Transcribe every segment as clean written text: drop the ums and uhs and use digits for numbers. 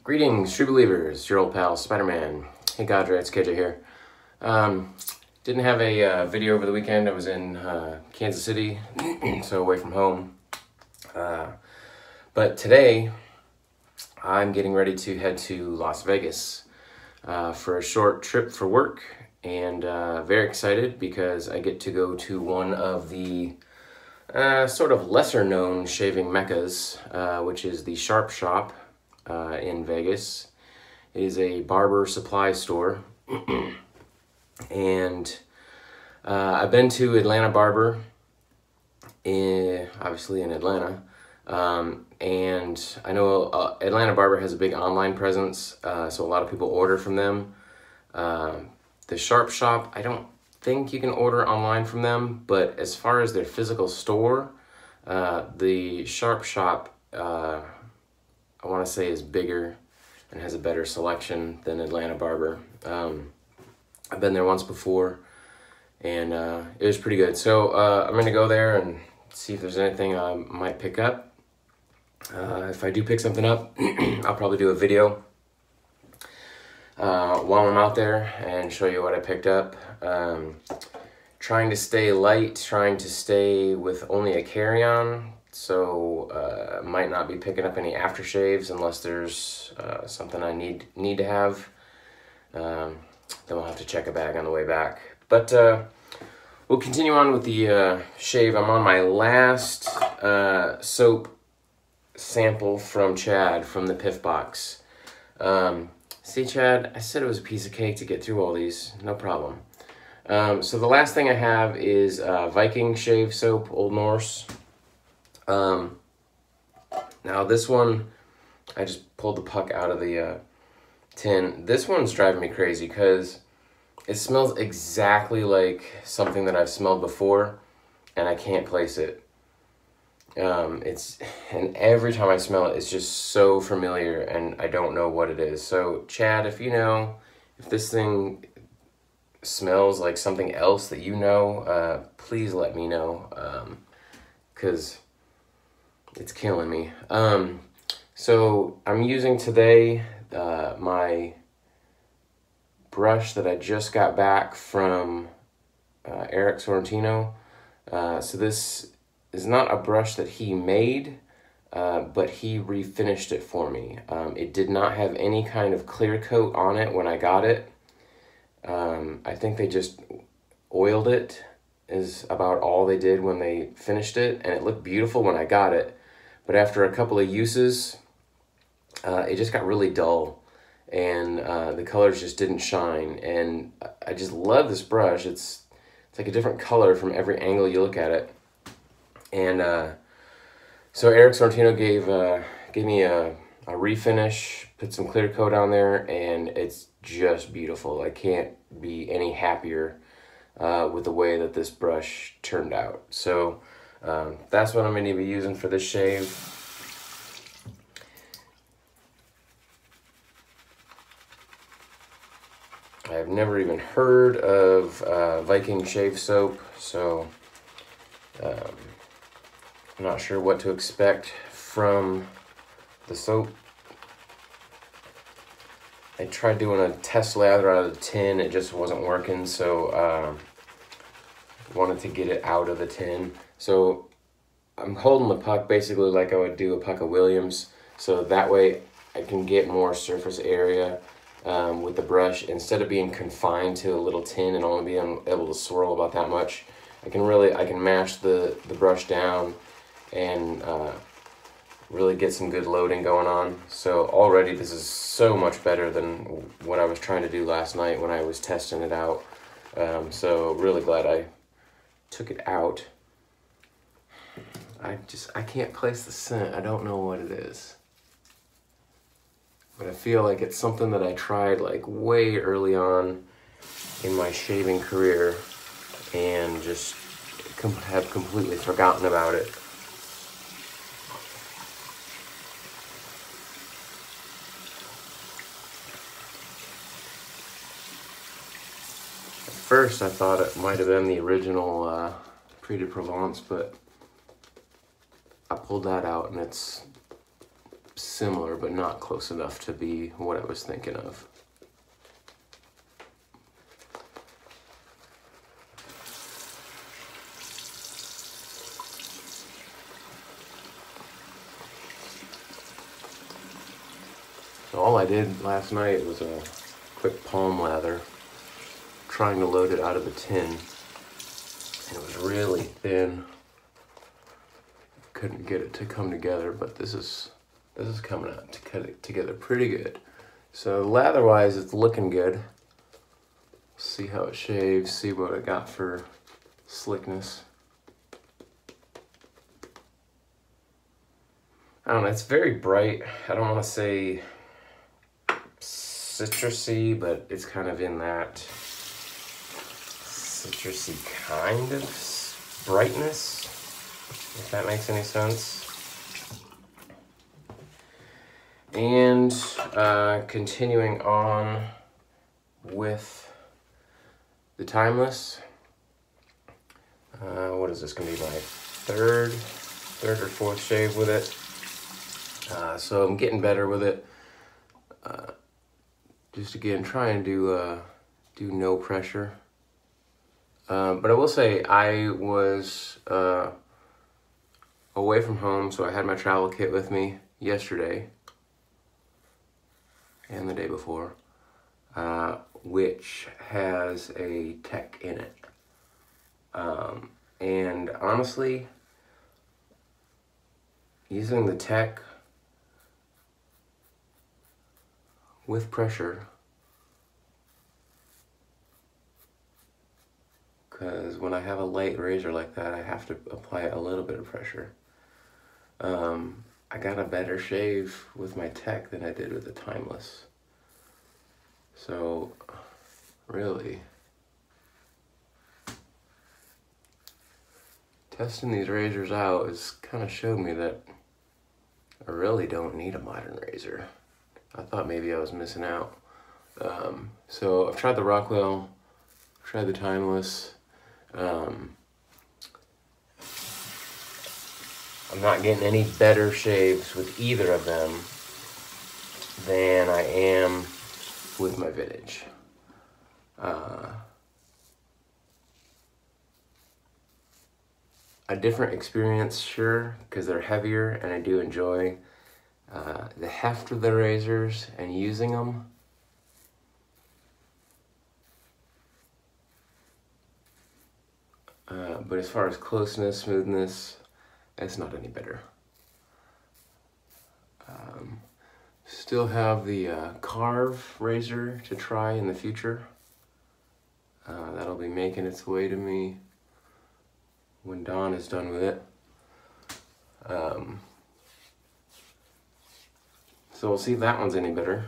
Greetings, true believers, your old pal, Spider-Man. Hey Godra, it's KJ here. Didn't have a video over the weekend. I was in Kansas City, so away from home. But today, I'm getting ready to head to Las Vegas for a short trip for work, and very excited because I get to go to one of the sort of lesser-known shaving meccas, which is the Sharp Shop in Vegas. It is a barber supply store, and I've been to Atlanta Barber, obviously in Atlanta, and I know Atlanta Barber has a big online presence, so a lot of people order from them. The Sharp Shop, I don't think you can order online from them, but as far as their physical store, the Sharp Shop, I want to say, is bigger and has a better selection than Atlanta Barber. I've been there once before, and it was pretty good. So I'm going to go there and see if there's anything I might pick up. If I do pick something up, I'll probably do a video while I'm out there and show you what I picked up. Trying to stay light, trying to stay with only a carry-on, so might not be picking up any aftershaves unless there's something I need to have. Then we'll have to check a bag on the way back. But we'll continue on with the shave. I'm on my last soap sample from Chad from the Piff Box. See, Chad, I said it was a piece of cake to get through all these. No problem. So the last thing I have is Viking shave soap, Old Norse. Now this one, I just pulled the puck out of the tin. This one's driving me crazy because it smells exactly like something that I've smelled before, and I can't place it. And every time I smell it, it's just so familiar, and I don't know what it is. So Chad, if you know, if this thing smells like something else that you know, please let me know, because it's killing me. So I'm using today my brush that I just got back from Eric Sorrentino. So this is not a brush that he made, but he refinished it for me. It did not have any kind of clear coat on it when I got it. I think they just oiled it, is about all they did when they finished it, and it looked beautiful when I got it. But after a couple of uses, it just got really dull, and the colors just didn't shine. And I just love this brush. It's like a different color from every angle you look at it. And so Eric Sorrentino gave me a refinish, put some clear coat on there, and it's just beautiful. I can't be any happier with the way that this brush turned out. So that's what I'm going to be using for this shave. I've never even heard of Viking shave soap, so I'm not sure what to expect from the soap. I tried doing a test lather out of the tin. It just wasn't working, so wanted to get it out of the tin. So I'm holding the puck basically like I would do a puck of Williams, so that way I can get more surface area with the brush. Instead of being confined to a little tin and only being able to swirl about that much, I can mash the brush down and really get some good loading going on. So already this is so much better than what I was trying to do last night when I was testing it out. So really glad I took it out. I can't place the scent. I don't know what it is. But I feel like it's something that I tried like way early on in my shaving career and just have completely forgotten about it. At first I thought it might have been the original Prede Provence, but I pulled that out and it's similar, but not close enough to be what I was thinking of. So all I did last night was a quick palm lather, trying to load it out of the tin, and it was really thin. Couldn't get it to come together, but this is coming out to cut it together pretty good. So lather wise, it's looking good. See how it shaves, see what I got for slickness. I don't know, it's very bright. I don't want to say citrusy, but it's kind of in that citrusy kind of brightness, if that makes any sense. And continuing on with the Timeless. What is this going to be, my third or fourth shave with it? So I'm getting better with it. Just again, trying to do no pressure. But I will say I was away from home, so I had my travel kit with me yesterday and the day before, which has a tech in it. And honestly, using the tech with pressure, because when I have a light razor like that, I have to apply a little bit of pressure. I got a better shave with my tech than I did with the Timeless. So, really, testing these razors out has kind of showed me that I really don't need a modern razor. I thought maybe I was missing out. So I've tried the Rockwell, tried the Timeless. I'm not getting any better shaves with either of them than I am with my Vintage. A different experience, sure, because they're heavier and I do enjoy the heft of the razors and using them. But as far as closeness, smoothness, it's not any better. Still have the Carve razor to try in the future. That'll be making its way to me when Dawn is done with it. So we'll see if that one's any better.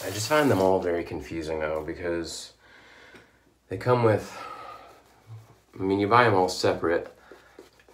I just find them all very confusing though, because they come with, I mean, you buy them all separate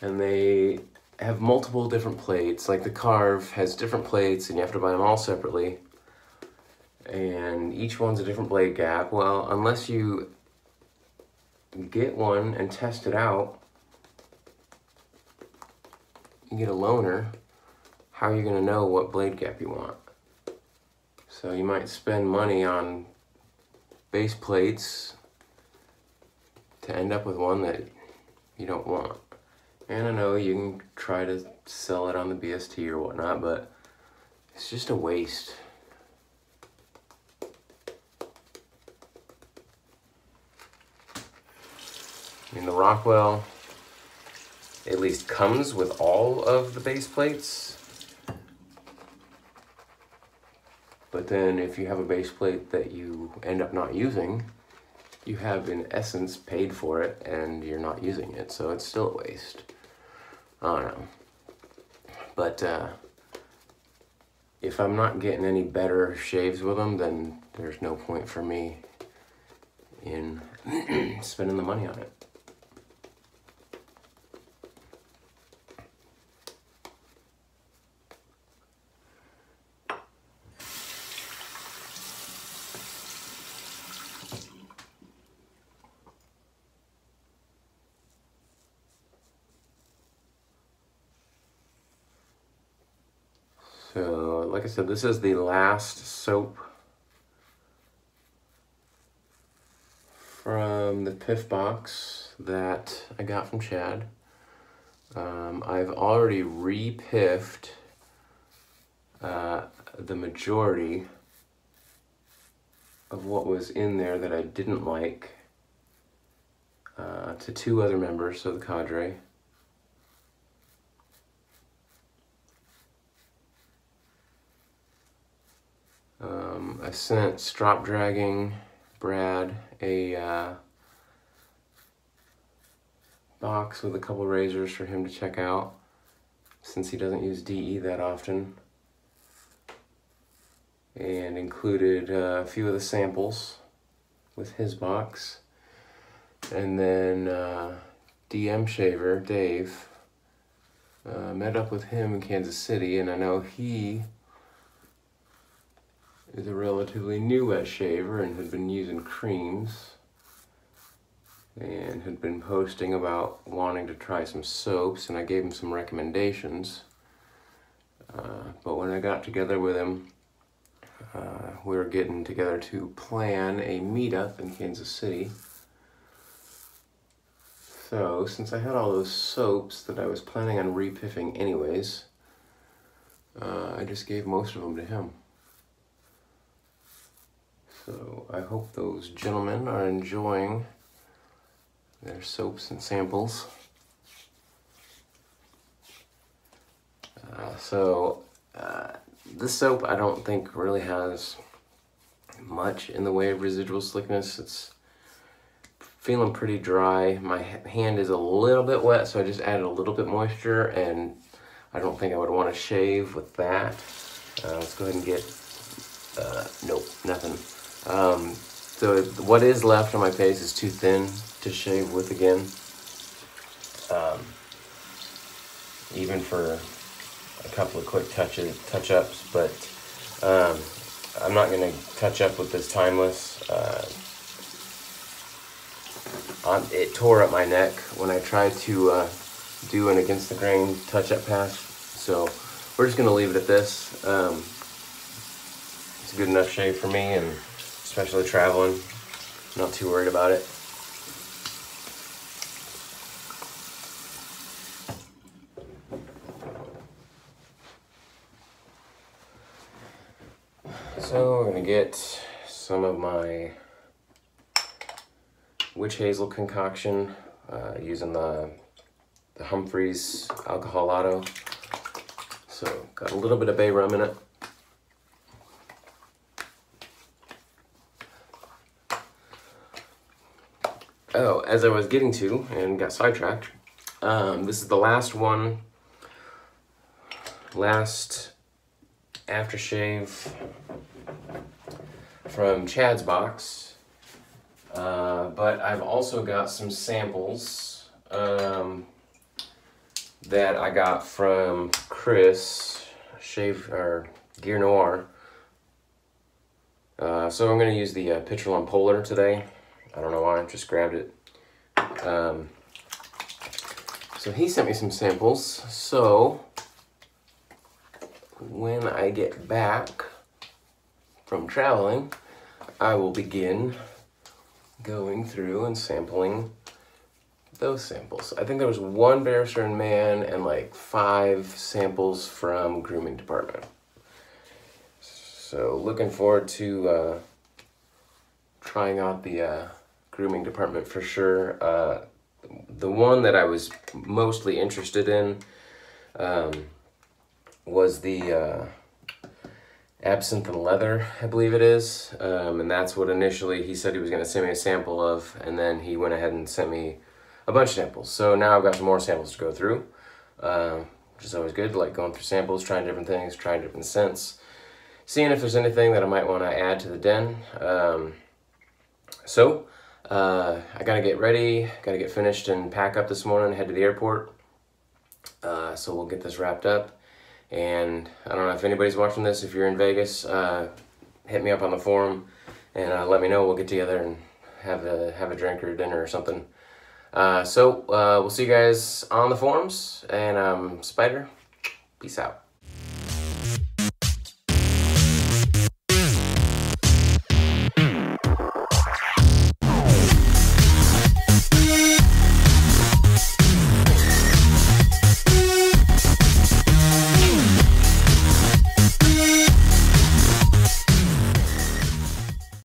and they have multiple different plates. Like the Carve has different plates and you have to buy them all separately. And each one's a different blade gap. Well, unless you get one and test it out, you get a loaner, how are you gonna know what blade gap you want? So you might spend money on base plates to end up with one that you don't want. And I know you can try to sell it on the BST or whatnot, but it's just a waste. I mean, the Rockwell at least comes with all of the base plates. But then if you have a base plate that you end up not using, you have in essence paid for it and you're not using it, so it's still a waste. I don't know. But if I'm not getting any better shaves with them, then there's no point for me in spending the money on it. like I said, this is the last soap from the Piff box that I got from Chad. I've already re-piffed the majority of what was in there that I didn't like to 2 other members of the cadre. I sent Strop Dragging Brad a box with a couple razors for him to check out, since he doesn't use DE that often, and included a few of the samples with his box. And then DM Shaver Dave, met up with him in Kansas City, and I know he is a relatively new wet shaver and had been using creams and had been posting about wanting to try some soaps, and I gave him some recommendations. But when I got together with him, we were getting together to plan a meetup in Kansas City. So since I had all those soaps that I was planning on repiffing anyways, I just gave most of them to him. So I hope those gentlemen are enjoying their soaps and samples. This soap I don't think really has much in the way of residual slickness. It's feeling pretty dry. My hand is a little bit wet, so I just added a little bit moisture, and I don't think I would want to shave with that. Let's go ahead and get, nope, nothing. So what is left on my face is too thin to shave with again. Even for a couple of quick touch-ups, but I'm not going to touch up with this Timeless. It tore up my neck when I tried to do an against the grain touch-up pass, so we're just going to leave it at this. It's a good enough shave for me, and especially traveling, not too worried about it. So we're gonna get some of my witch hazel concoction using the Humphreys Alcoholado. So got a little bit of bay rum in it. Oh, as I was getting to and got sidetracked, this is the last one, last aftershave from Chad's box, but I've also got some samples that I got from Chris Gear Noir. So I'm going to use the Pitcherlum Polar today. I don't know why, I just grabbed it. So he sent me some samples, so when I get back from traveling, I will begin going through and sampling those samples. I think there was 1 Bear Man and like 5 samples from grooming department. So looking forward to trying out the grooming department for sure. The one that I was mostly interested in was the absinthe and leather, I believe it is, and that's what initially he said he was going to send me a sample of, and then he went ahead and sent me a bunch of samples. So now I've got some more samples to go through, which is always good, like going through samples, trying different things, trying different scents, seeing if there's anything that I might want to add to the den. I gotta get ready, gotta get finished and pack up this morning, head to the airport. So we'll get this wrapped up. And I don't know if anybody's watching this. If you're in Vegas, hit me up on the forum and let me know. We'll get together and have a drink or dinner or something. We'll see you guys on the forums. And Spider, peace out.